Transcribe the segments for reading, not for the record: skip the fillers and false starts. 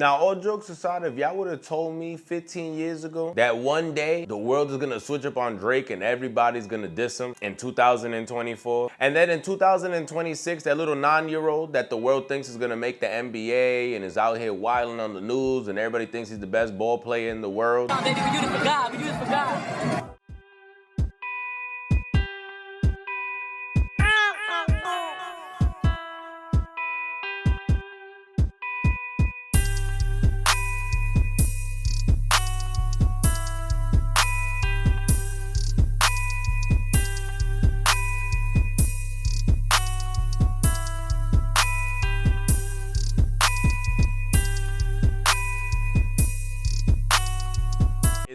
Now, all jokes aside, if y'all would have told me 15 years ago that one day the world is gonna switch up on Drake and everybody's gonna diss him in 2024, and then in 2026, that little 9-year-old that the world thinks is gonna make the NBA and is out here wilding on the news and everybody thinks he's the best ball player in the world. Nah, baby, we do this for God. We do this for God.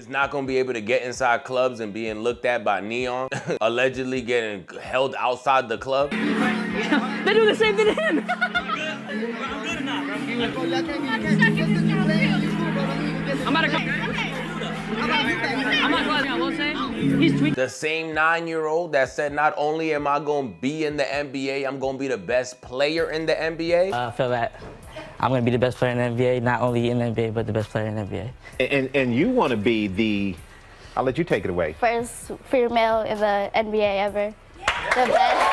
Not gonna be able to get inside clubs and being looked at by Neon, allegedly getting held outside the club. They do the same thing to him. I'm good or not, bro? I'm about to come. I'm not going to will say. He's tweaking. The same 9-year-old that said not only am I gonna be in the NBA, I'm gonna be the best player in the NBA. I feel that I'm going to be the best player in the NBA, not only in the NBA, but the best player in the NBA. And you want to be the, I'll let you take it away. First female in the NBA ever. The best player.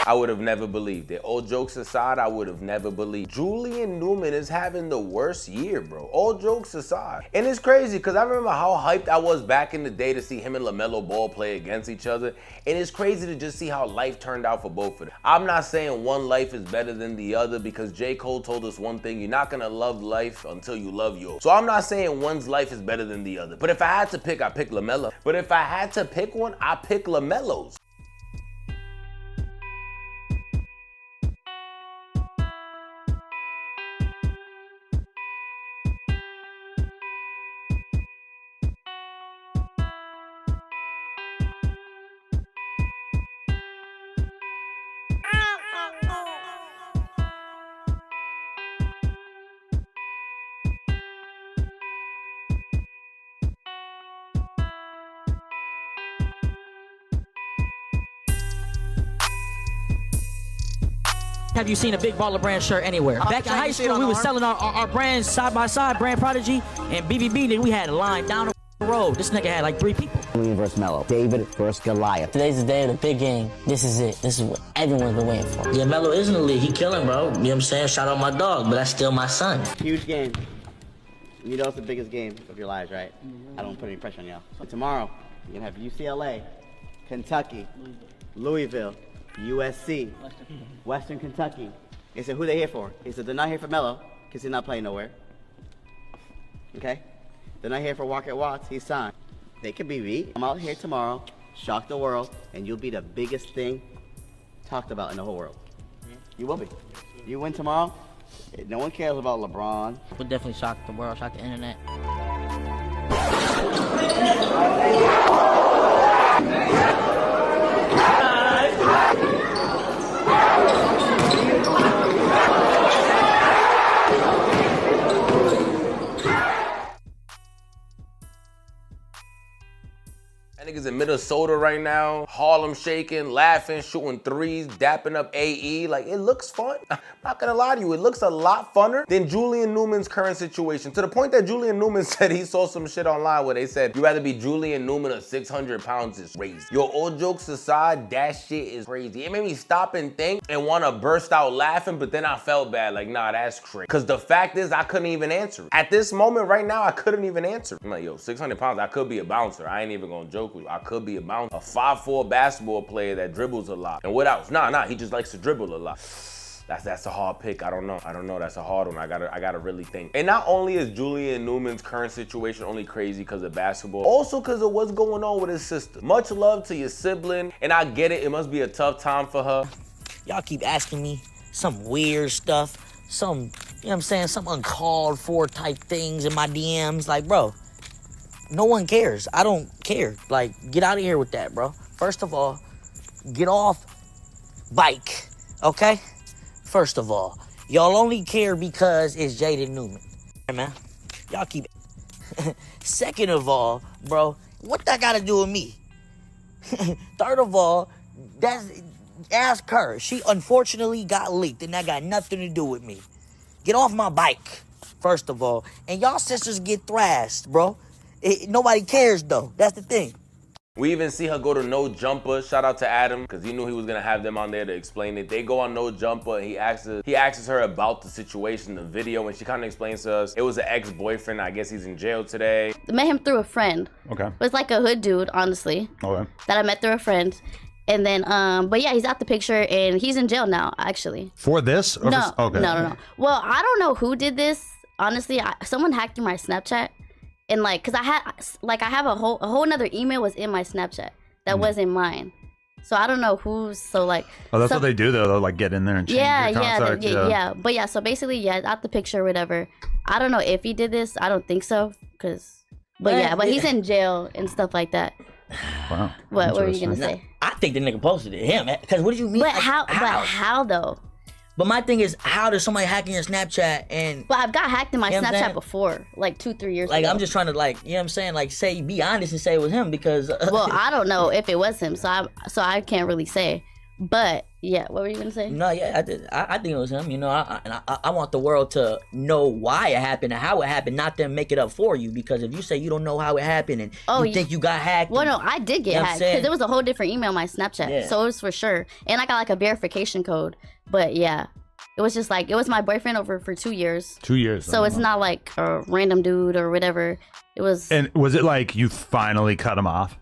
I would have never believed it. All jokes aside, I would have never believed. Julian Newman is having the worst year, bro. All jokes aside. And it's crazy, because I remember how hyped I was back in the day to see him and LaMelo Ball play against each other. And it's crazy to just see how life turned out for both of them. I'm not saying one life is better than the other, because J. Cole told us one thing: you're not gonna love life until you love yours. So I'm not saying one's life is better than the other. But if I had to pick, I pick LaMelo. But if I had to pick one, I pick LaMelo's. Have you seen a big Baller Brand shirt anywhere? Back in high school, we were selling our brands side by side, Brand Prodigy and BBB. Then we had a line down the road. This nigga had like 3 people. Julian versus Melo. David versus Goliath. Today's the day of the big game. This is it. This is what everyone's been waiting for. Yeah, Melo is in the league. He killing, bro. You know what I'm saying? Shout out my dog, but that's still my son. Huge game. You know it's the biggest game of your lives, right? I don't put any pressure on y'all. So tomorrow, you're going to have UCLA, Kentucky, Louisville, USC, Western Kentucky. He said, who they here for? He said, they're not here for Melo, because he's not playing nowhere. Okay? They're not here for Walker Watts, he's signed. They can be beat. I'm out here tomorrow, shock the world, and you'll be the biggest thing talked about in the whole world. You will be. You win tomorrow, no one cares about LeBron. We'll definitely shock the world, shock the internet. That nigga's in Minnesota right now, Harlem shaking, laughing, shooting threes, dapping up AE. Like, it looks fun. I'm not gonna lie to you, it looks a lot funner than Julian Newman's current situation. To the point that Julian Newman said he saw some shit online where they said, you rather be Julian Newman or 600 pounds is crazy. Yo, all jokes aside, that shit is crazy. It made me stop and think and wanna burst out laughing, but then I felt bad, like, nah, that's crazy. Cause the fact is, I couldn't even answer it. At this moment right now, I couldn't even answer it. I'm like, yo, 600 pounds, I could be a bouncer. I ain't even gonna joke with you. I could be a bouncer. A 5'4" basketball player that dribbles a lot. And what else? Nah, he just likes to dribble a lot. That's a hard pick. I don't know. That's a hard one. I gotta really think. And not only is Julian Newman's current situation only crazy because of basketball, also because of what's going on with his sister. Much love to your sibling, and I get it. It must be a tough time for her. Y'all keep asking me some weird stuff, some, you know what I'm saying, some uncalled for type things in my DMs. Like, bro, no one cares. I don't care. Like, get out of here with that, bro. First of all, get off bike, okay? First of all, y'all only care because it's Jaden Newman. Hey, man, y'all keep Second of all, bro, what that got to do with me? Third of all, ask her. She unfortunately got leaked, and that got nothing to do with me. Get off my bike. first of all. And y'all sisters get thrashed, bro. Nobody cares, though. That's the thing. We even see her go to No Jumper. Shout out to Adam, because he knew he was gonna have them on there to explain it. They go on No Jumper, and he asks her about the situation, the video, and she kind of explains to us it was an ex-boyfriend. I guess he's in jail today. I met him through a friend. Okay. It was like a hood dude, honestly. Okay. That I met through a friend. And then, but yeah, he's out the picture, and he's in jail now, actually. For this? Or No, okay. no. Well, I don't know who did this. Honestly, someone hacked through my Snapchat. And like, cause I have a whole another email was in my Snapchat that wasn't mine, so I don't know who's Oh, that's what they do though. They'll like get in there and change your contacts. Yeah. But yeah, so basically, out the picture or whatever. I don't know if he did this. I don't think so, but he's in jail and stuff like that. Wow. What were you gonna say? I think the nigga posted it, him. Because what do you mean? But how though? But my thing is, how does somebody hack in your Snapchat and... Well, I've got hacked in my You know what I'm Snapchat saying? before, like 2-3 years Like, ago. I'm just trying to, like, you know what I'm saying? Like, be honest and say it was him because... Well, I don't know if it was him, so I can't really say. But, yeah, what were you going to say? No, yeah, I think it was him. You know, I want the world to know why it happened and how it happened, not them make it up for you. Because if you say you don't know how it happened and you think you got hacked... Well, no, I did get hacked because it was a whole different email on my Snapchat. Yeah. So it was for sure. And I got, like, a verification code. But, yeah. It was just like, it was my boyfriend for 2 years. 2 years. So it's not like a random dude or whatever. It was... And was it like you finally cut him off?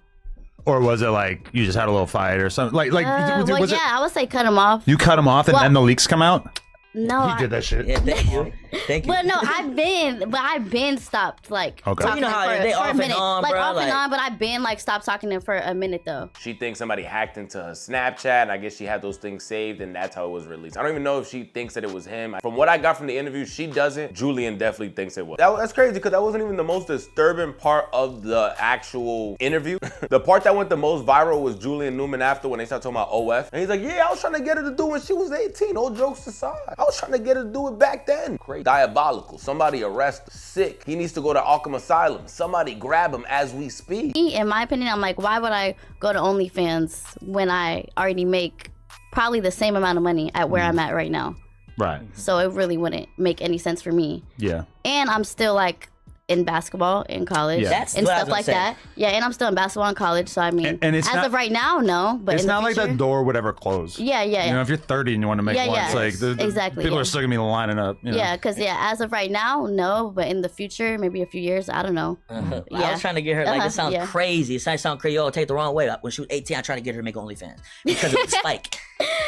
Or was it like you just had a little fight or something? I would say cut him off. You cut him off and then the leaks come out? No, he did that shit. Yeah, thank you. Thank you. But no, I've been stopped talking you know how to him they for a off and minute. on, like bro, off and on, but I've been stopped talking to him for a minute though. She thinks somebody hacked into her Snapchat, and I guess she had those things saved, and that's how it was released. I don't even know if she thinks that it was him. From what I got from the interview, she doesn't. Julian definitely thinks it was. That's crazy, because that wasn't even the most disturbing part of the actual interview. The part that went the most viral was Julian Newman after, when they started talking about OF. And he's like, yeah, I was trying to get her to do when she was 18. All jokes aside. I was trying to get her to do it back then. Crazy. Diabolical. Somebody arrest him. Sick. He needs to go to Arkham Asylum. Somebody grab him as we speak. In my opinion, I'm like, why would I go to OnlyFans when I already make probably the same amount of money at where I'm at right now? Right. So it really wouldn't make any sense for me. Yeah. And I'm still like in basketball in college and stuff like that. Yeah, and I'm still in basketball in college. So I mean, and it's as not, of right now, no. But it's in the not future, like that door would ever close. Yeah. You know, if you're 30 and you want to make one, it's like exactly. People are still gonna be lining up. You know? Yeah, because as of right now, no. But in the future, maybe a few years, I don't know. I was trying to get her, like, this sounds crazy. It sounds crazy. Oh, take it the wrong way. When she was 18, I tried to get her to make OnlyFans because of the spike.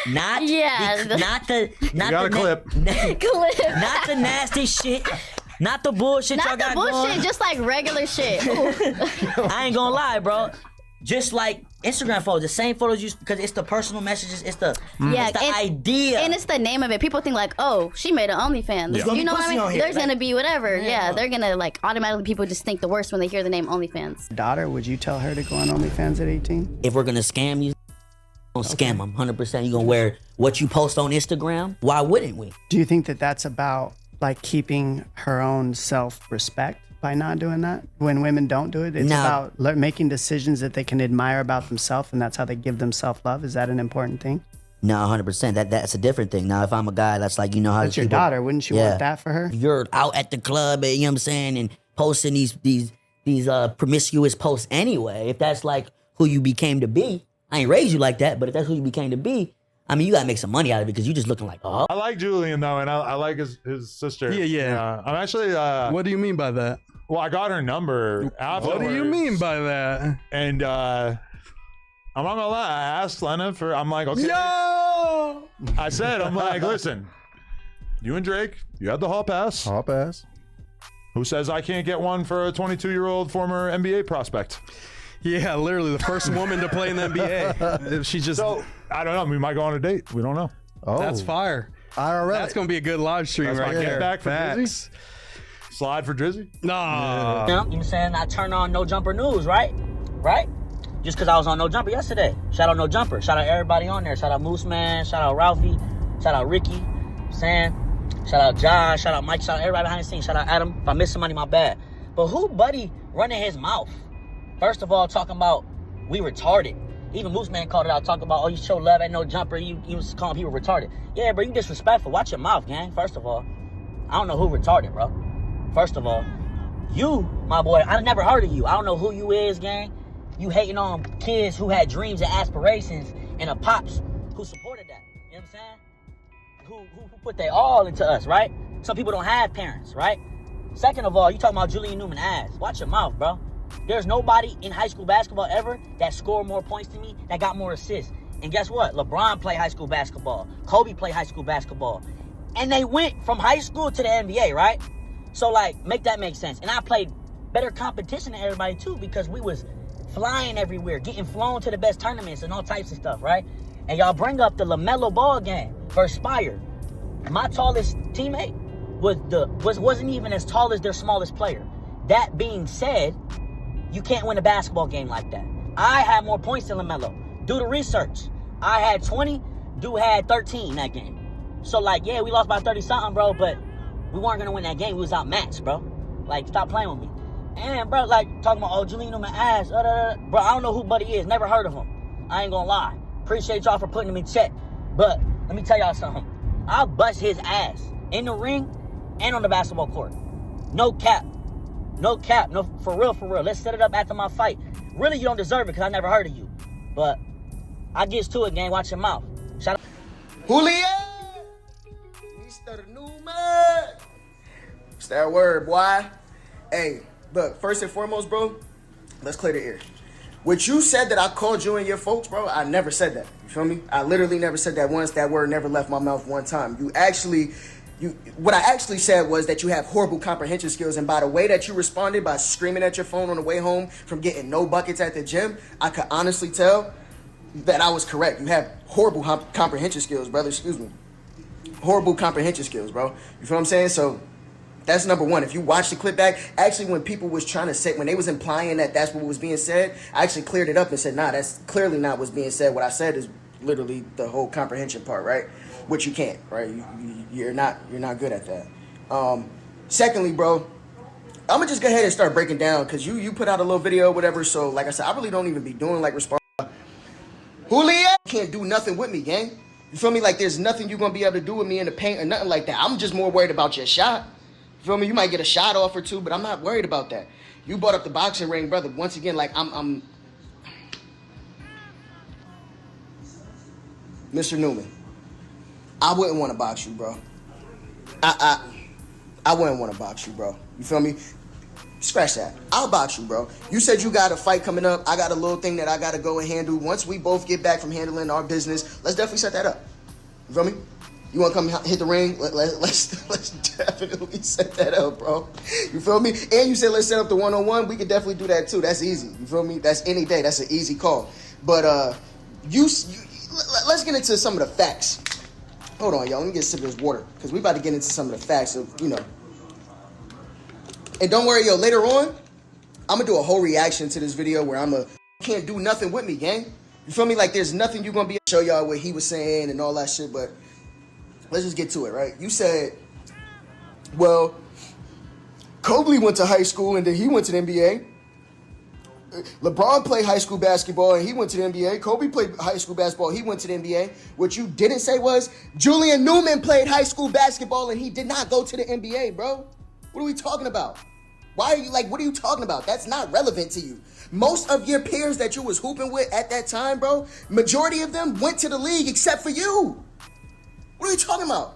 Not the nasty shit. Not the bullshit y'all got going. Not the bullshit, just like regular shit. I ain't gonna lie, bro. Just like Instagram photos, the same photos you, because it's the personal messages, it's the idea. And it's the name of it. People think like, oh, she made an OnlyFans. Yeah. You know what I mean? There's gonna be whatever. Yeah, they're gonna like automatically, people just think the worst when they hear the name OnlyFans. Daughter, would you tell her to go on OnlyFans at 18? If we're gonna scam you, don't scam them 100%. You gonna wear what you post on Instagram? Why wouldn't we? Do you think that that's about like keeping her own self-respect by not doing that? When women don't do it, it's about making decisions that they can admire about themselves, and that's how they give them self-love. Is that an important thing? No, 100%. That's a different thing. Now, if I'm a guy that's like, you know how... That's your daughter. Wouldn't you want that for her? You're out at the club, you know what I'm saying, and posting these promiscuous posts anyway. If that's like who you became to be, I ain't raised you like that, but if that's who you became to be, I mean, you gotta make some money out of it because you just looking like, oh. I like Julian though, and I like his sister. Yeah. I'm actually. What do you mean by that? Well, I got her number afterwards. What do you mean by that? And I'm not gonna lie, I asked Lena for. I'm like, okay. Yo! I said, I'm like, listen, you and Drake, you have the hall pass. Hall pass. Who says I can't get one for a 22-year-old former NBA prospect? Yeah, literally the first woman to play in the NBA. She just. So, I don't know. We might go on a date. We don't know. Oh, that's fire. IRL. That's gonna be a good live stream right there. Get back for Drizzy. Slide for Drizzy. Nah. You know what I'm saying? I turned on No Jumper News, right? Just because I was on No Jumper yesterday. Shout out No Jumper. Shout out everybody on there. Shout out Moose Man. Shout out Ralphie. Shout out Ricky. You know what I'm saying? Shout out Josh. Shout out Mike. Shout out everybody behind the scenes. Shout out Adam. If I miss somebody, my bad. But who buddy running his mouth? First of all, talking about we retarded. Even Moose Man called it out, talking about, oh, you show love at No Jumper. You was calling people retarded. Yeah, bro, you disrespectful. Watch your mouth, gang. First of all, I don't know who retarded, bro. First of all, you, my boy, I never heard of you. I don't know who you is, gang. You hating on kids who had dreams and aspirations and a pops who supported that. You know what I'm saying? Who put their all into us, right? Some people don't have parents, right? Second of all, you talking about Julian Newman ass. Watch your mouth, bro. There's nobody in high school basketball ever that scored more points than me, that got more assists. And guess what? LeBron played high school basketball. Kobe played high school basketball. And they went from high school to the NBA, right? So, like, make that make sense. And I played better competition than everybody, too, because we was flying everywhere, getting flown to the best tournaments and all types of stuff, right? And y'all bring up the LaMelo Ball game versus Spire. My tallest teammate wasn't even as tall as their smallest player. That being said, you can't win a basketball game like that. I had more points than LaMelo. Do the research. I had 20, dude had 13 that game. So, like, yeah, we lost by 30-something, bro, but we weren't going to win that game. We was outmatched, bro. Like, stop playing with me. And, bro, like, talking about, oh, Julian Newman ass. Bro, I don't know who Buddy is. Never heard of him. I ain't going to lie. Appreciate y'all for putting him in check. But let me tell y'all something. I'll bust his ass in the ring and on the basketball court. No cap. No cap. No, for real, for real. Let's set it up after my fight. Really, you don't deserve it because I never heard of you. But I gets to it, gang. Watch your mouth. Shout out. Julian! Mr. Newman! What's that word, boy? Hey, look, first and foremost, bro, let's clear the air. What you said that I called you and your folks, bro, I never said that. You feel me? I literally never said that once. That word never left my mouth one time. What I actually said was that you have horrible comprehension skills, and by the way that you responded by screaming at your phone on the way home from getting no buckets at the gym, I could honestly tell that I was correct. You have horrible comprehension skills, brother. Excuse me. Horrible comprehension skills, bro. You feel what I'm saying? So that's number one. If you watch the clip back, actually when people was trying to say, when they was implying that that's what was being said, I actually cleared it up and said, nah, that's clearly not what's being said. What I said is literally the whole comprehension part, right? Which you can't, right? You're not good at that. Secondly, bro, I'm gonna just go ahead and start breaking down because you put out a little video or whatever. So like I said, I really don't even be doing like response. Julian can't do nothing with me, gang. You feel me? Like there's nothing you're gonna be able to do with me in the paint or nothing like that. I'm just more worried about your shot. You feel me? You might get a shot off or two, but I'm not worried about that. You brought up the boxing ring, brother. Once again, like I'm Mr. Newman. I wouldn't want to box you, bro. I wouldn't want to box you, bro. You feel me? Scratch that. I'll box you, bro. You said you got a fight coming up. I got a little thing that I got to go and handle. Once we both get back from handling our business, let's definitely set that up. You feel me? You want to come hit the ring? Let's definitely set that up, bro. You feel me? And you said let's set up the one-on-one. We could definitely do that, too. That's easy. You feel me? That's any day. That's an easy call. But let's get into some of the facts. Hold on, y'all. Let me get a sip of this water because we about to get into some of the facts of, you know. And don't worry, yo, later on, I'm going to do a whole reaction to this video where can't do nothing with me, gang. You feel me? Like, there's nothing you're going to be able to show y'all what he was saying and all that shit, but let's just get to it, right? You said, well, Kobe went to high school and then he went to the NBA. LeBron played high school basketball and he went to the NBA. Kobe played high school basketball, he went to the NBA. What you didn't say was Julian Newman played high school basketball and he did not go to the NBA, bro. What are we talking about? Why are you what are you talking about? That's not relevant to you. Most of your peers that you was hooping with at that time, bro, majority of them went to the league except for you. What are you talking about?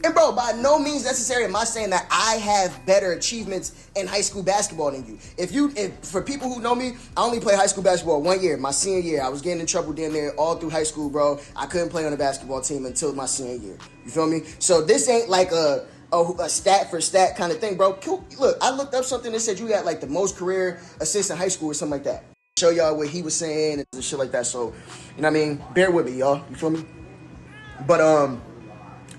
And bro, by no means necessary am I saying that I have better achievements in high school basketball than you. If for people who know me, I only played high school basketball 1 year, my senior year. I was getting in trouble down there all through high school, bro. I couldn't play on the basketball team until my senior year. You feel me? So this ain't like a stat for stat kind of thing, bro. Look, I looked up something that said you got like the most career assists in high school or something like that. Show y'all what he was saying and shit like that. So, you know what I mean? Bear with me, y'all. You feel me? But, all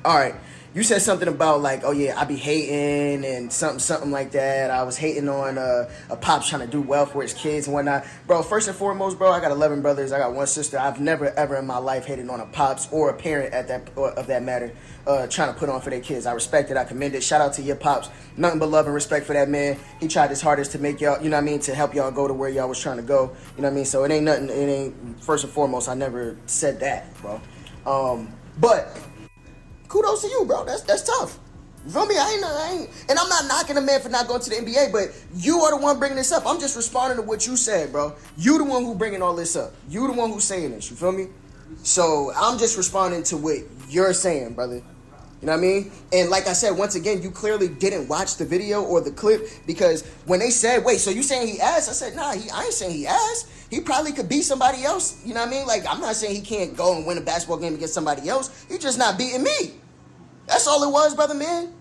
right. You said something about like, oh yeah, I be hating and something like that. I was hating on a pops trying to do well for his kids and whatnot. Bro, first and foremost, bro, I got 11 brothers. I got one sister. I've never ever in my life hated on a pops or a parent of that matter trying to put on for their kids. I respect it. I commend it. Shout out to your pops. Nothing but love and respect for that man. He tried his hardest to make y'all, you know what I mean, to help y'all go to where y'all was trying to go. You know what I mean? So it ain't, first and foremost, I never said that, bro. But kudos to you, bro. That's tough. You feel me? I ain't, and I'm not knocking a man for not going to the NBA, but you are the one bringing this up. I'm just responding to what you said, bro. You the one who bringing all this up. You the one who's saying this. You feel me? So I'm just responding to what you're saying, brother. You know what I mean? And like I said, once again, you clearly didn't watch the video or the clip, because when they said, wait, so you saying he asked? I said, nah, I ain't saying he asked. He probably could beat somebody else. You know what I mean? Like, I'm not saying he can't go and win a basketball game against somebody else. He just not beating me. That's all it was, brother, man.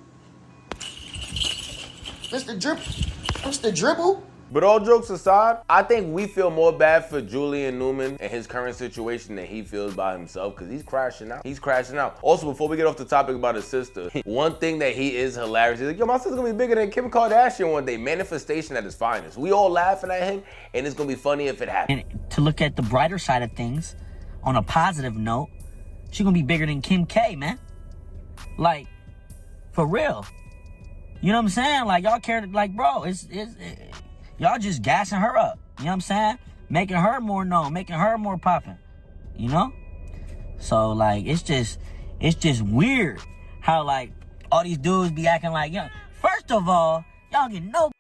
Mr. Dribble. But all jokes aside, I think we feel more bad for Julian Newman and his current situation than he feels by himself, because he's crashing out. He's crashing out. Also, before we get off the topic about his sister, one thing that he is hilarious, he's like, yo, my sister's gonna be bigger than Kim Kardashian one day. Manifestation at its finest. We all laughing at him, and it's gonna be funny if it happens. And to look at the brighter side of things, on a positive note, she's gonna be bigger than Kim K, man. Like, for real. You know what I'm saying? Like, y'all care, like, bro, y'all just gassing her up. You know what I'm saying? Making her more known, making her more popping. You know? So, like, it's just weird how, like, all these dudes be acting like, yo, first of all, y'all get no.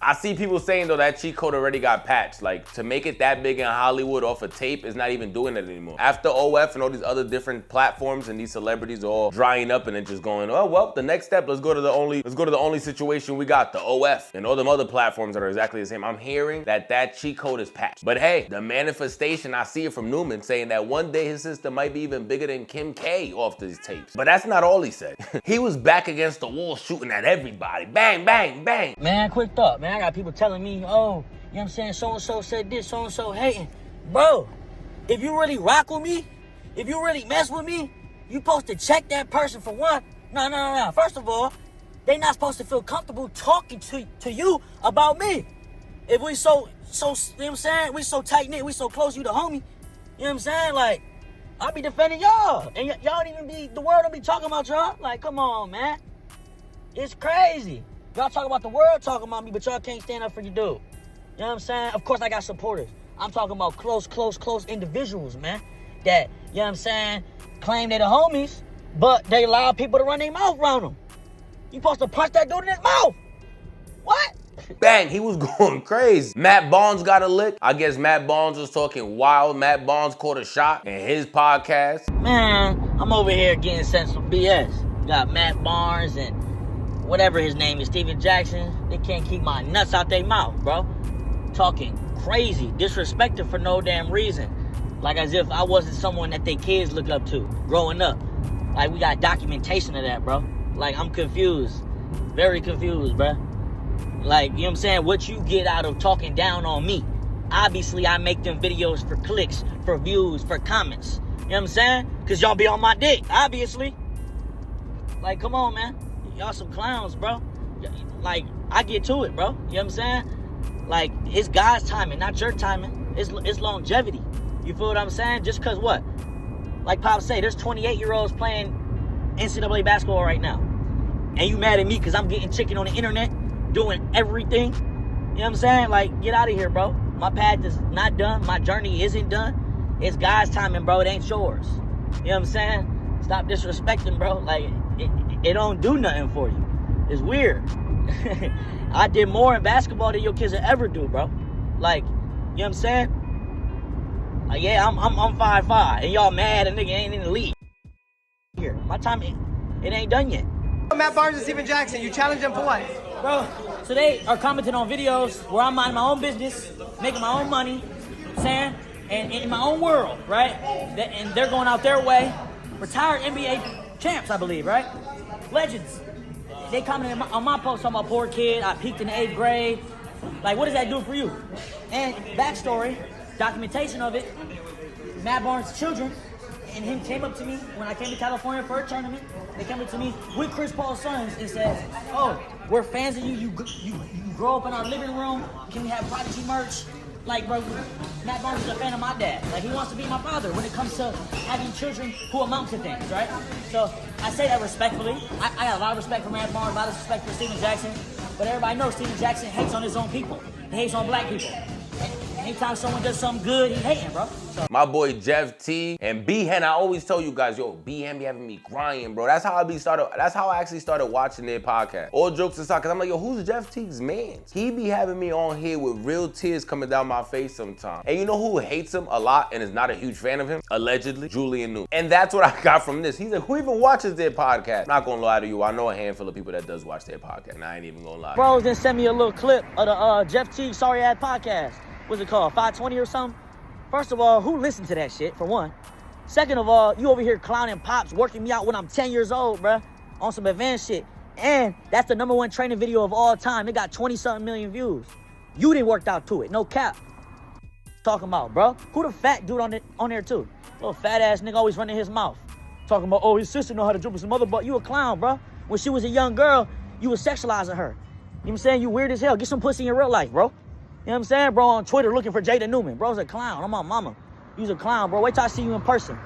I see people saying, though, that cheat code already got patched. Like, to make it that big in Hollywood off a tape is not even doing it anymore. After OF and all these other different platforms and these celebrities are all drying up and then just going, oh, well, the next step, let's go to the only situation we got, the OF, and all them other platforms that are exactly the same. I'm hearing that cheat code is patched. But hey, the manifestation, I see it from Newman saying that one day his sister might be even bigger than Kim K off these tapes. But that's not all he said. He was back against the wall shooting at everybody. Bang, bang, bang. Man, quick thought, man. I got people telling me, oh, you know what I'm saying, so-and-so said this, so-and-so hating. Bro, if you really rock with me, if you really mess with me, you supposed to check that person for one. No. First of all, they not supposed to feel comfortable talking to you about me. If we so, you know what I'm saying, we so tight-knit, we so close, you the homie. You know what I'm saying? Like, I'll be defending y'all. And y'all don't even be, the world don't be talking about y'all. Like, come on, man. It's crazy. Y'all talk about the world talking about me, but y'all can't stand up for your dude. You know what I'm saying? Of course, I got supporters. I'm talking about close individuals, man. That, you know what I'm saying, claim they the homies, but they allow people to run their mouth around them. You supposed to punch that dude in his mouth. What? Bang, he was going crazy. Matt Barnes got a lick. I guess Matt Barnes was talking wild. Matt Barnes caught a shot in his podcast. Man, I'm over here getting sent some BS. Got Matt Barnes and whatever his name is, Steven Jackson. They can't keep my nuts out their mouth, bro. Talking crazy, disrespected for no damn reason. Like as if I wasn't someone that they kids look up to growing up. Like we got documentation of that, bro. Like I'm confused. Very confused, bro. Like, you know what I'm saying? What you get out of talking down on me? Obviously, I make them videos for clicks, for views, for comments. You know what I'm saying? Because y'all be on my dick, obviously. Like, come on, man. Y'all some clowns, bro. Like, I get to it, bro. You know what I'm saying? Like, it's God's timing, not your timing. It's longevity. You feel what I'm saying? Just because what? Like Pop say, there's 28-year-olds playing NCAA basketball right now. And you mad at me because I'm getting chicken on the internet, doing everything? You know what I'm saying? Like, get out of here, bro. My path is not done. My journey isn't done. It's God's timing, bro. It ain't yours. You know what I'm saying? Stop disrespecting, bro. Like, it don't do nothing for you. It's weird. I did more in basketball than your kids will ever do, bro. Like, you know what I'm saying? Like, yeah, I'm 5'5", and y'all mad a nigga ain't in the league. Here, my time, it ain't done yet. Matt Barnes and Steven Jackson, you challenged them for what? Bro, so they are commenting on videos where I'm minding my own business, making my own money, saying, and in my own world, right? And they're going out their way. Retired NBA champs, I believe, right? Legends. They commented on my post talking about poor kid, I peaked in the 8th grade. Like, what does that do for you? And backstory, documentation of it, Matt Barnes' children and him came up to me when I came to California for a tournament. They came up to me with Chris Paul's sons and said, oh, we're fans of you. You grow up in our living room. Can we have Prodigy merch? Like, bro, Matt Barnes is a fan of my dad. Like, he wants to be my father when it comes to having children who amount to things, right? So I say that respectfully. I got a lot of respect for Matt Barnes, a lot of respect for Steven Jackson. But everybody knows Steven Jackson hates on his own people. He hates on black people. Anytime someone does something good, he hating, bro. So. My boy Jeff T and B-Hen, I always tell you guys, yo, B-Hen be having me crying, bro. That's how I actually started watching their podcast. All jokes aside, cause I'm like, yo, who's Jeff T's man? He be having me on here with real tears coming down my face sometimes. And you know who hates him a lot and is not a huge fan of him? Allegedly, Julian Newman. And that's what I got from this. He's like, who even watches their podcast? Not gonna lie to you, I know a handful of people that does watch their podcast, and I ain't even gonna lie. Bros then sent me a little clip of the Jeff T sorry ass podcast. What's it called? 520 or something? First of all, who listened to that shit, for one? Second of all, you over here clowning Pops, working me out when I'm 10 years old, bruh, on some advanced shit. And that's the #1 training video of all time. It got 20-something million views. You didn't work out to it, no cap. Talking about, bro. Who the fat dude on there too? Little fat ass nigga always running his mouth. Talking about, oh, his sister know how to dribble some mother butt. You a clown, bro. When she was a young girl, you was sexualizing her. You know what I'm saying? You weird as hell. Get some pussy in real life, bro. You know what I'm saying? Bro, on Twitter looking for Jada Newman. Bro's a clown. I'm on mama. You's a clown, bro. Wait till I see you in person.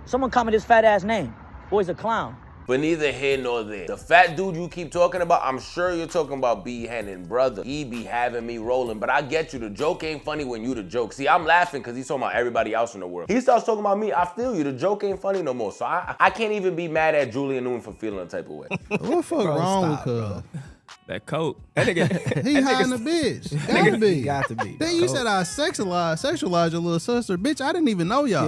Someone comment his fat ass name. Boy's a clown. But neither here nor there. The fat dude you keep talking about, I'm sure you're talking about B-Hen, and brother, he be having me rolling. But I get you, the joke ain't funny when you the joke. See, I'm laughing because he's talking about everybody else in the world. He starts talking about me, I feel you, the joke ain't funny no more. So I can't even be mad at Julian Newman for feeling a type of way. What the fuck wrong with her? That coat. That nigga. He hiding the bitch. Got to be. Then you said I sexualized your little sister. Bitch, I didn't even know y'all.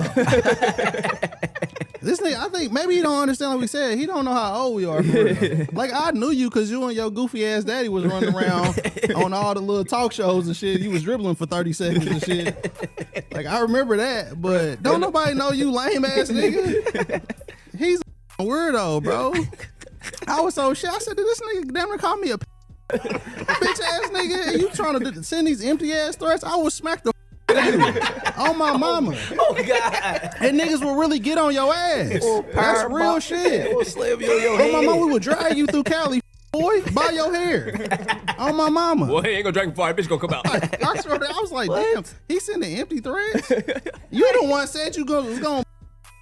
This nigga, I think maybe he don't understand what we said. He don't know how old we are for real. Like, I knew you because you and your goofy ass daddy was running around on all the little talk shows and shit. You was dribbling for 30 seconds and shit. Like, I remember that, but don't nobody know you lame ass nigga. He's a weirdo, bro. I was so shit. I said, did this nigga damn near call me a bitch ass nigga? And you trying to send these empty ass threats? I would smack the on my mama. Oh God. And niggas will really get on your ass. That's real shit. We'll slam you on your On head. my mama, we would drag you through Cali, boy, by your hair. On my mama. Boy, he ain't gonna drag him far. Bitch gonna come out. I swear to, I was like, damn, he sending empty threats. You the one said you was gonna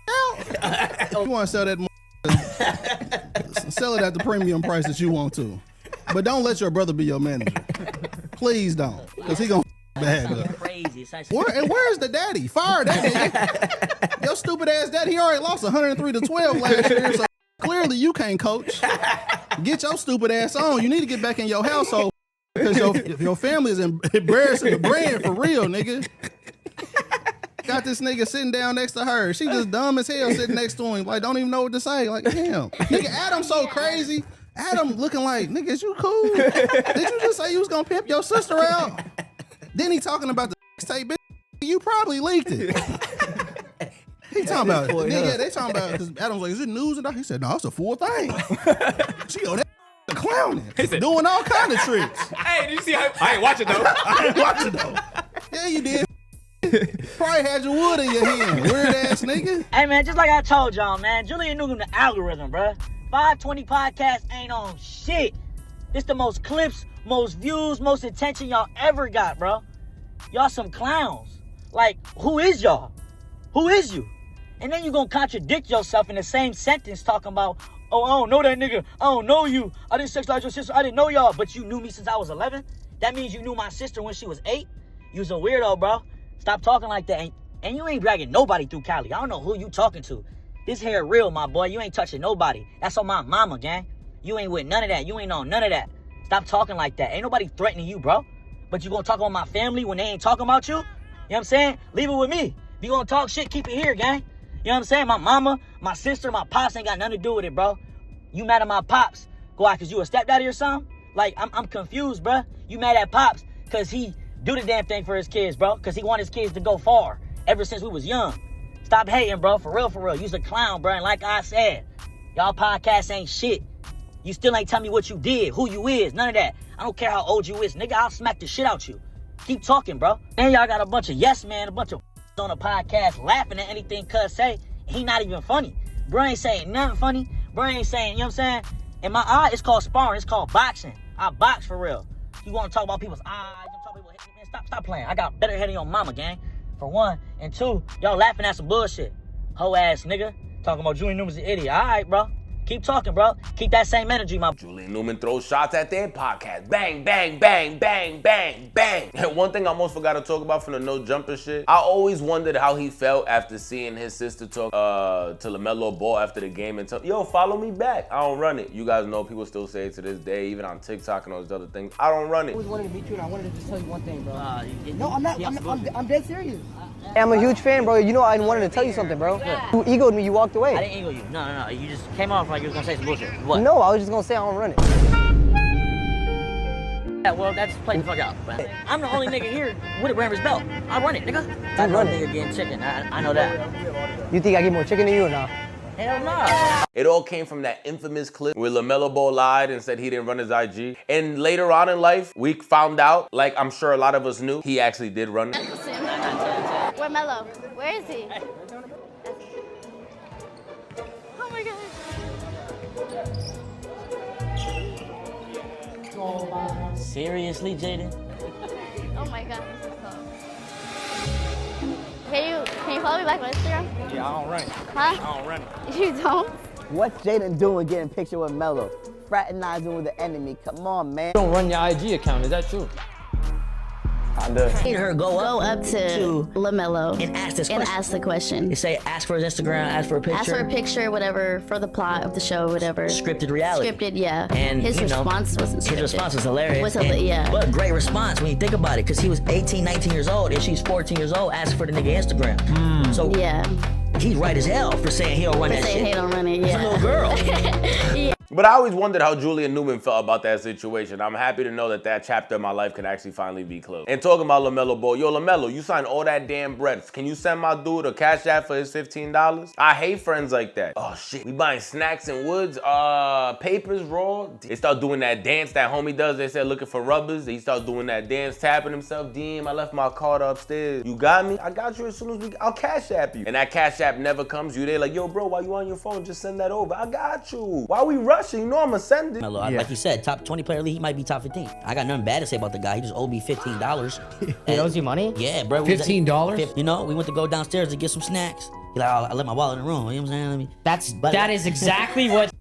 out. You want to sell that? Sell it at the premium price that you want to, but don't let your brother be your manager. Please don't, because he gonna bag up. Crazy. Where's the daddy? Fire that nigga. Your stupid ass daddy, he already lost 103-12 last year, so clearly you can't coach. Get your stupid ass on. You need to get back in your household because your family is embarrassing the brand for real, nigga. Got this nigga sitting down next to her. She just dumb as hell sitting next to him. Like, don't even know what to say. Like, damn. Nigga, Adam's so crazy. Adam looking like, nigga, is you cool? Did you just say you was gonna pimp your sister out? Then he talking about the tape, bitch. You probably leaked it. He talking about it. Nigga, they talking about it because Adam's like, is it news? He said, no, it's a full thing. She on that clowning. He said, doing all kind of tricks. Hey, did you see how I ain't watching though? I ain't watching though. Yeah, you did. Probably had your wood in your hand, weird ass nigga. Hey man, just like I told y'all, man, Julian Newman the algorithm, bruh. 520 podcast ain't on shit. This the most clips, most views, most attention y'all ever got, bro. Y'all some clowns. Like, who is y'all? Who is you? And then you gonna contradict yourself in the same sentence talking about, oh, I don't know that nigga. I don't know you. I didn't sexualize your sister. I didn't know y'all, but you knew me since I was 11. That means you knew my sister when she was 8. You's a weirdo, bro. Stop talking like that. And you ain't dragging nobody through Cali. I don't know who you talking to. This hair real, my boy. You ain't touching nobody. That's on my mama, gang. You ain't with none of that. You ain't on none of that. Stop talking like that. Ain't nobody threatening you, bro. But you gonna talk about my family when they ain't talking about you? You know what I'm saying? Leave it with me. If you gonna talk shit, keep it here, gang. You know what I'm saying? My mama, my sister, my pops ain't got nothing to do with it, bro. You mad at my pops? Go out cause you a stepdaddy or something? Like, I'm confused, bro. You mad at pops cause he do the damn thing for his kids, bro. Because he want his kids to go far ever since we was young. Stop hating, bro. For real, for real. You's a clown, bro. And like I said, y'all podcasts ain't shit. You still ain't tell me what you did, who you is, none of that. I don't care how old you is. Nigga, I'll smack the shit out you. Keep talking, bro. And y'all got a bunch of yes man, a bunch of on the podcast laughing at anything cuz say. He not even funny. Bro ain't saying nothing funny. Bro ain't saying, you know what I'm saying? In my eye, it's called sparring. It's called boxing. I box for real. You want to talk about people's eyes. Stop playing. I got better head than your mama, gang. For one. And two, y'all laughing at some bullshit. Hoe ass nigga. Talking about Julian Newman's an idiot. Alright, bro. Keep talking, bro. Keep that same energy, my. Julian Newman throws shots at their podcast. Bang, bang, bang, bang, bang, bang. And one thing I almost forgot to talk about from the no jumper shit. I always wondered how he felt after seeing his sister talk to LaMelo Ball after the game and tell, yo, follow me back. I don't run it. You guys know people still say it to this day, even on TikTok and all these other things. I don't run it. I always wanted to meet you, and I wanted to just tell you one thing, bro. No, I'm not. I'm dead serious. I'm a huge fan, bro. You know, I wanted to tell you something, bro. Yeah. You egoed me. You walked away. I didn't ego you. No. You just came off like you was gonna say some bullshit. What? No, I was just gonna say I don't run it. Yeah, well, that's play the fuck out. But I'm the only nigga here with a Rammer's belt. I run it, nigga. I know nigga getting chicken. I know that. You think I get more chicken than you or not? Hell no. It all came from that infamous clip where LaMelo Ball lied and said he didn't run his IG. And later on in life, we found out, like I'm sure a lot of us knew, he actually did run it. Where Mello? Where is he? Oh my god. Seriously, Jaden? Oh my god. Can you follow me back on Instagram? Yeah, I don't run it. Huh? I don't run it. You don't? What's Jaden doing getting a picture with Melo? Fraternizing with the enemy. Come on, man. You don't run your IG account. Is that true? Seen her go up to LaMelo and ask this question. And ask the question. They say ask for his Instagram, ask for a picture. Ask for a picture, whatever, for the plot of the show, whatever. Scripted reality. Scripted, yeah. And his response wasn't scripted. His response was hilarious. Yeah. What a great response when you think about it, because he was 18, 19 years old, and she's 14 years old asking for the nigga Instagram. So yeah. He's right as hell for saying he don't run that shit. Saying he don't run it, yeah. He's a little girl. Yeah. But I always wondered how Julian Newman felt about that situation. I'm happy to know that that chapter of my life can actually finally be closed. And talking about LaMelo Ball, yo, LaMelo, you signed all that damn bread. Can you send my dude a Cash App for his $15? I hate friends like that. Oh shit, we buying snacks and woods, papers raw. They start doing that dance that homie does. They said looking for rubbers. He start doing that dance, tapping himself. Damn, I left my card upstairs. You got me? I got you as soon as I'll Cash App you. And that Cash App never comes. You there like, yo, bro, while you on your phone, just send that over. I got you. Why we rushing? You know I'ma send it. Melo, like you said, top 20 player league, he might be top 15. I got nothing bad to say about the guy. He just owed me $15. He owes you money? Yeah, bro. $15? You know, we went to go downstairs to get some snacks. He like, oh, I left my wallet in the room. You know what I'm saying? That is exactly what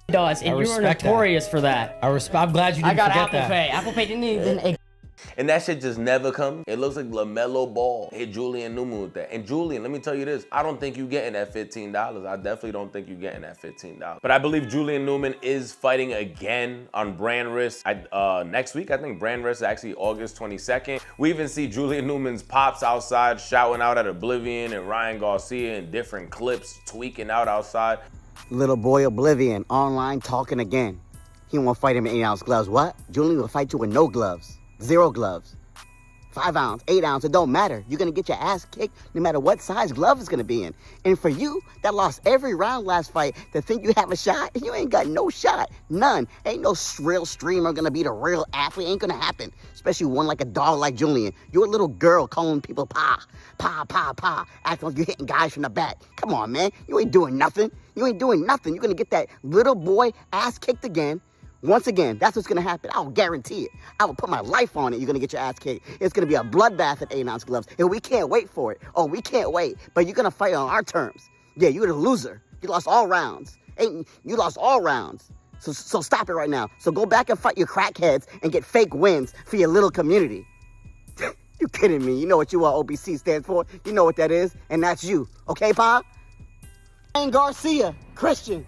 does, and you are notorious for that. I'm glad you didn't I got forget Apple that. Pay. Apple Pay didn't even. And that shit just never comes. It looks like LaMelo Ball hit Julian Newman with that. And Julian, let me tell you this. I don't think you getting that $15. I definitely don't think you getting that $15. But I believe Julian Newman is fighting again on brand risk next week. I think brand risk is actually August 22nd. We even see Julian Newman's pops outside shouting out at Oblivion and Ryan Garcia in different clips, tweaking out outside. Little boy Oblivion, online talking again. He won't fight him in 8-ounce gloves. What? Julian will fight you with no gloves. 0 gloves. 5 ounce, 8 ounce, it don't matter. You're gonna get your ass kicked no matter what size glove it's gonna be in. And for you, that lost every round last fight, to think you have a shot, you ain't got no shot. None. Ain't no real streamer gonna be the real athlete. Ain't gonna happen. Especially one like a dog like Julian. You're a little girl calling people pa, pa, pa, pa, acting like you're hitting guys from the back. Come on, man. You ain't doing nothing. You ain't doing nothing. You're gonna get that little boy ass kicked again. Once again, that's what's gonna happen. I'll guarantee it. I will put my life on it. You're gonna get your ass kicked. It's gonna be a bloodbath at 8-ounce gloves. And we can't wait for it. Oh, we can't wait. But you're gonna fight on our terms. Yeah, you're the loser. You lost all rounds. You lost all rounds. So stop it right now. So go back and fight your crackheads and get fake wins for your little community. You kidding me? You know what OBC stands for. You know what that is. And that's you. Okay, Pa? And Garcia, Christian,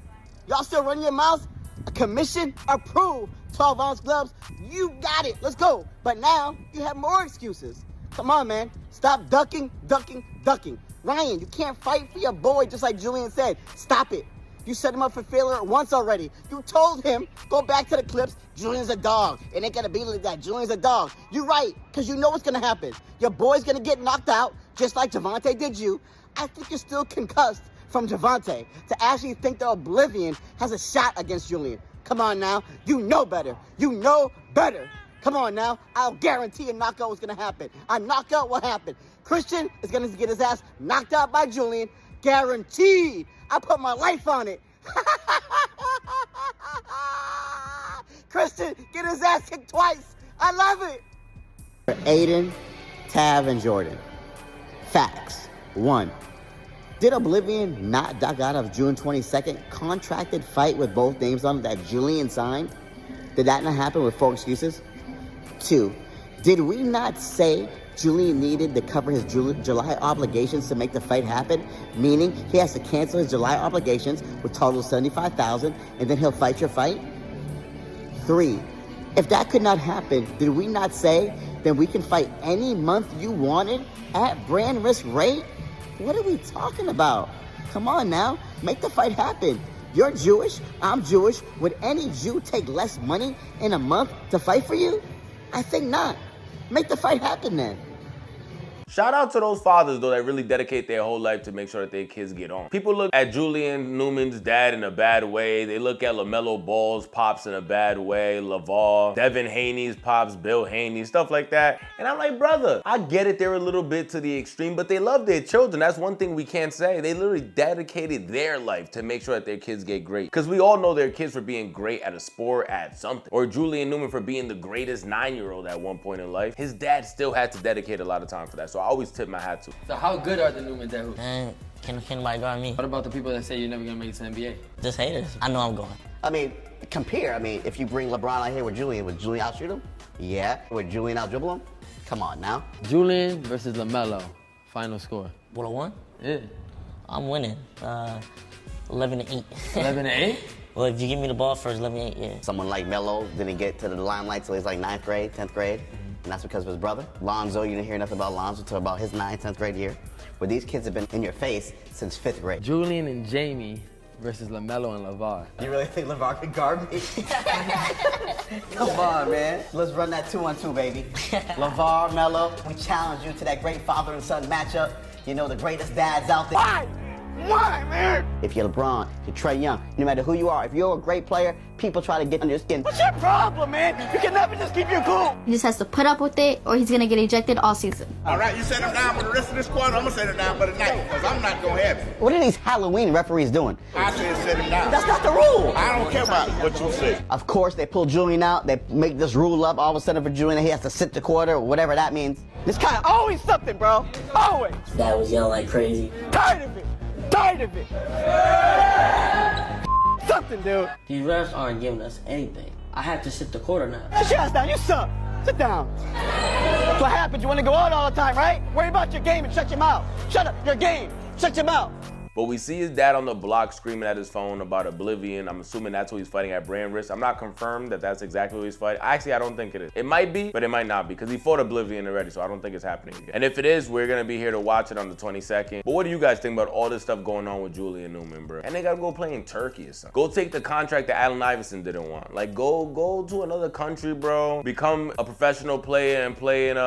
y'all still running your mouth? Commission approved 12-ounce gloves. You got it. Let's go. But now you have more excuses. Come on, man. Stop ducking. Ryan, you can't fight for your boy just like Julian said. Stop it. You set him up for failure once already. You told him, go back to the clips, Julian's a dog. It ain't gonna be like that. Julian's a dog. You're right, because you know what's gonna happen. Your boy's gonna get knocked out, just like Javante did you. I think you're still concussed from Javante to actually think that Oblivion has a shot against Julian. Come on now. You know better. You know better. Come on now. I'll guarantee a knockout is going to happen. A knockout will happen. Christian is going to get his ass knocked out by Julian. Guaranteed. I put my life on it. Christian, get his ass kicked twice. I love it. Aiden, Tav, and Jordan. Facts. 1. Did Oblivion not duck out of June 22nd contracted fight with both names on it that Julian signed? Did that not happen with 4 excuses? 2, did we not say Julian needed to cover his July obligations to make the fight happen? Meaning he has to cancel his July obligations, which total $75,000, and then he'll fight your fight? 3, if that could not happen, did we not say then we can fight any month you wanted at brand risk rate? What are we talking about? Come on now, make the fight happen. You're Jewish, I'm Jewish. Would any Jew take less money in a month to fight for you? I think not. Make the fight happen then. Shout out to those fathers, though, that really dedicate their whole life to make sure that their kids get on. People look at Julian Newman's dad in a bad way. They look at LaMelo Ball's pops in a bad way. LaVar, Devin Haney's pops, Bill Haney, stuff like that. And I'm like, brother, I get it. They're a little bit to the extreme, but they love their children. That's one thing we can't say. They literally dedicated their life to make sure that their kids get great. Because we all know their kids for being great at a sport, at something. Or Julian Newman for being the greatest 9-year-old at one point in life. His dad still had to dedicate a lot of time for that. So I always tip my hat to. So how good are the Newmans at hoops? Can nobody guard me? What about the people that say you're never gonna make it to the NBA? Just haters. I know I'm going. I mean, compare. I mean, if you bring LeBron out here with Julian, would Julian outshoot him? Yeah. Would Julian outdribble him? Come on now. Julian versus LaMelo. Final score. 1-1? Yeah. I'm winning. 11-8. 11-8? Well, if you give me the ball first, 11-8, yeah. Someone like Melo didn't get to the limelight till he's like 9th grade, 10th grade. And that's because of his brother. Lonzo, you didn't hear nothing about Lonzo until about his 9th, 10th grade year. Where these kids have been in your face since 5th grade. Julian and Jamie versus LaMelo and LaVar. You really think LaVar can guard me? Come on, man. Let's run that 2-on-2, baby. LaVar, Melo, we challenge you to that great father and son matchup. You know, the greatest dads out there. Why, man? If you're LeBron, you're Trae Young, no matter who you are, if you're a great player, people try to get under your skin. What's your problem, man? You can never just keep your cool. He just has to put up with it or he's gonna get ejected all season. All right, you set him down for the rest of this squad. I'm gonna set him down for the night because I'm not gonna have it. What are these Halloween referees doing? I said set him down. That's not the rule. I don't care about what you say. Of course, they pull Julian out. They make this rule up all of a sudden for Julian. He has to sit the quarter, or whatever that means. This kind of always something, bro. Always. Dad was yelling like crazy. Tired of it. Tired of it. Something, dude. These refs aren't giving us anything. I have to sit the quarter now. Sit your ass down. You suck. Sit down. That's what happens. You want to go out all the time, right? Worry about your game and shut your mouth. Shut up. Your game. Shut your mouth. But we see his dad on the block screaming at his phone about Oblivion. I'm assuming that's who he's fighting at brand risk. I'm not confirmed that that's exactly who he's fighting. Actually, I don't think it is. It might be, but it might not be because he fought Oblivion already, so I don't think it's happening again. And if it is, we're gonna be here to watch it on the 22nd. But what do you guys think about all this stuff going on with Julian Newman, bro? And they gotta go play in Turkey or something. Go take the contract that Allen Iverson didn't want. Like, go to another country, bro. Become a professional player and play in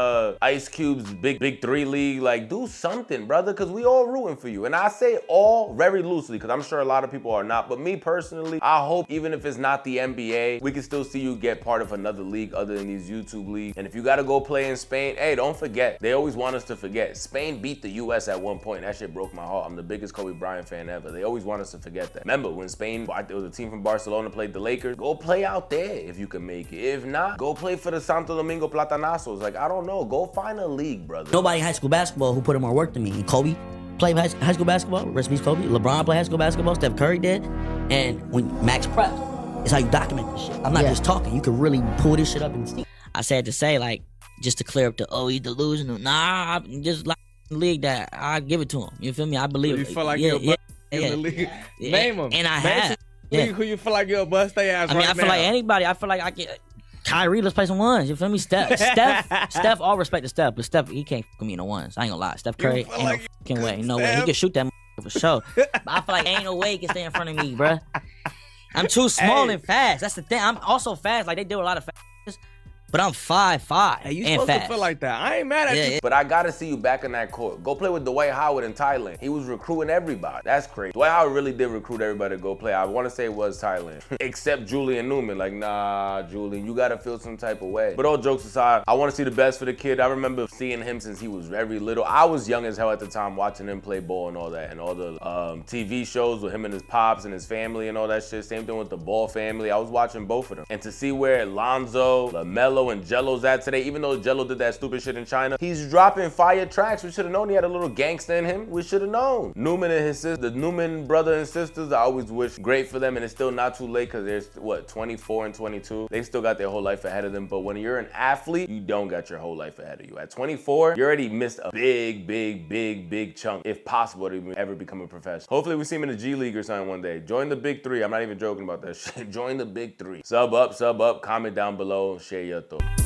Ice Cube's big 3 league. Like, do something, brother, because we all rooting for you. And I say all very loosely because I'm sure a lot of people are not. But me personally, I hope even if it's not the NBA, we can still see you get part of another league other than these YouTube leagues. And if you got to go play in Spain, hey, don't forget. They always want us to forget. Spain beat the US at one point. That shit broke my heart. I'm the biggest Kobe Bryant fan ever. They always want us to forget that. Remember when Spain, there was a team from Barcelona played the Lakers? Go play out there if you can make it. If not, go play for the Santo Domingo Platanazos. Like, I don't know. Go find a league, brother. Nobody in high school basketball who put in more work than me. Kobe played high school basketball, rest in peace Kobe. LeBron played high school basketball, Steph Curry did. And when Max prepped, it's how you document this shit. I'm not just talking. You can really pull this shit up and see. I said to say, like, just to clear up the, oh, he's delusional. Nah, I'm just like the league that I give it to him. You feel me? I believe it. You feel like you're a bust in the league? Name him. And I have. Who you feel like you're a bust they ass I mean, right I feel now? like anybody. I feel like I can. Kyrie, let's play some ones. You feel me? Steph, all respect to Steph, but Steph, he can't fuck with me in the ones. I ain't gonna lie. Steph Curry ain't no fucking way. No way. He can shoot that for sure. But I feel like ain't no way he can stay in front of me, bruh. I'm too small and fast. That's the thing. I'm also fast. Like, they do a lot of fast. But I'm 5'5" Hey, you and supposed fast. to feel like that. I ain't mad at you. But I gotta see you back in that court. Go play with Dwight Howard in Thailand. He was recruiting everybody. That's crazy. Dwight Howard really did recruit everybody to go play. I wanna say it was Thailand. Except Julian Newman. Like, nah, Julian, you gotta feel some type of way. But all jokes aside, I wanna see the best for the kid. I remember seeing him since he was very little. I was young as hell at the time watching him play ball and all that. And all the TV shows with him and his pops and his family and all that shit. Same thing with the Ball family. I was watching both of them. And to see where Lonzo, LaMelo Jello and Jello's at today. Even though Jello did that stupid shit in China, he's dropping fire tracks. We should have known he had a little gangster in him. We should have known. Newman and his sister, the Newman brother and sisters, I always wish great for them, and it's still not too late because they're, what, 24 and 22? They still got their whole life ahead of them, but when you're an athlete, you don't got your whole life ahead of you. At 24, you already missed a big chunk, if possible, to ever become a professional. Hopefully we see him in the G League or something one day. Join the big three. I'm not even joking about that shit. Join the big three. Sub up, comment down below, share your thoughts.